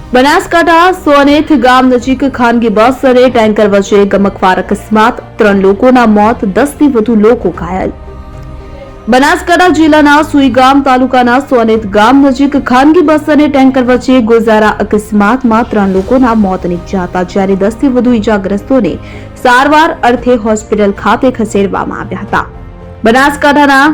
બનાસકાંઠા સોનેથ ગામ નજીક ખાનગી બસ અને ટેન્કર વચ્ચે ગમખ્વાર અકસ્માત, 3 લોકોના મોત, 10 થી વધુ લોકો ઘાયલ. બનાસકાંઠા જિલ્લાના સુઈગામ તાલુકાના સોનેથ ગામ નજીક ખાનગી બસ અને ટેન્કર વચ્ચે ગોઝારા અકસ્માતમાં 3 લોકોના મોત નીપજ્યા હતા, જ્યારે 10 થી વધુ ઈજાગ્રસ્તોને સારવાર અર્થે હોસ્પિટલ ખાતે ખસેડવામાં આવ્યા હતા. બનાસકાંઠાના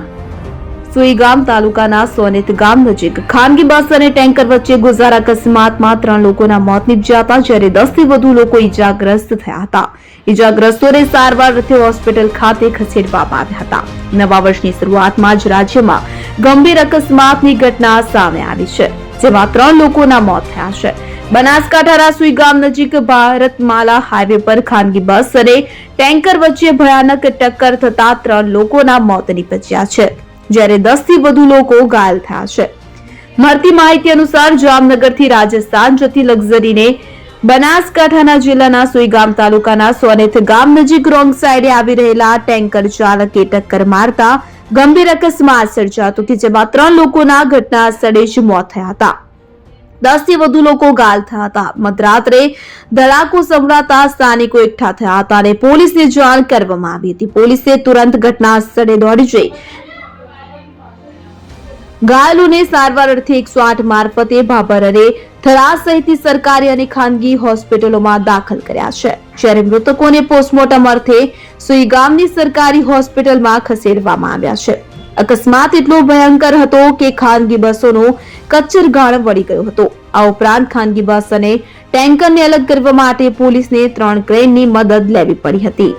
સુઈગામ તાલુકાના સોનેથ ગામ નજીક ખાનગી બસ અને ટેન્કર વચ્ચે ગોઝારા અકસ્માતમાં 3 લોકોના મોત નીપજ્યા હતા, જ્યારે 10 થી વધુ લોકો ઈજાગ્રસ્ત થયા હતા. ઈજાગ્રસ્તોને સારવાર અર્થે હોસ્પિટલ ખાતે ખસેડવામાં આવ્યા હતા. નવા વર્ષની શરૂઆતમાં જ રાજ્યમાં ગંભીર અકસ્માતની ઘટના સામે આવી છે, જેમાં 3 લોકોના મોત થયા છે. બનાસકાંઠાના સુઈગામ નજીક ભારતમાલા હાઈવે પર ખાનગી બસ અને ટેન્કર વચ્ચે ભયાનક ટક્કર થતા 3 લોકોના મોત નીપજ્યા છે, જ્યારે 10 થી વધુ લોકો ઘાયલ થયા છે. મળતી માહિતી અનુસાર જામનગરથી રાજસ્થાન જતી લક્ઝરીને બનાસકાંઠાના જિલ્લાના સુઈગામ તાલુકાના સોનેથ ગામ નજીક રોંગ સાઈડે આવી રહેલા ટેન્કર ચાલકે ટક્કર મારતા ગંભીર અકસ્માત સર્જાયો હતો, કે જેમાં 3 લોકોના ઘટના સ્થળે જ મોત થયા હતા. 10 થી વધુ લોકો ઘાયલ થયા હતા. મધરાત્રે ધડાકો સંભળાતા સ્થાનિકો એકઠા થયા હતા અને પોલીસને જાણ કરવામાં આવી હતી. પોલીસે તુરંત ઘટના સ્થળે દોડી જઈ ઘાયલોને સારવાર અર્થે 108 મારફતે ભાભર અને થરાદ સહિતની સરકારી અને ખાનગી હોસ્પિટલોમાં દાખલ કર્યા છે, જ્યારે મૃતકોને પોસ્ટમોર્ટમ અર્થે સુઈગામની સરકારી હોસ્પિટલમાં ખસેડવામાં આવ્યા છે. અકસ્માત એટલો ભયંકર હતો કે ખાનગી બસોનો કચ્ચરગાળ વળી ગયો હતો. આ ઉપરાંત ખાનગી બસ અને ટેન્કરને અલગ કરવા માટે પોલીસને 3 ક્રેનની મદદ લેવી પડી હતી.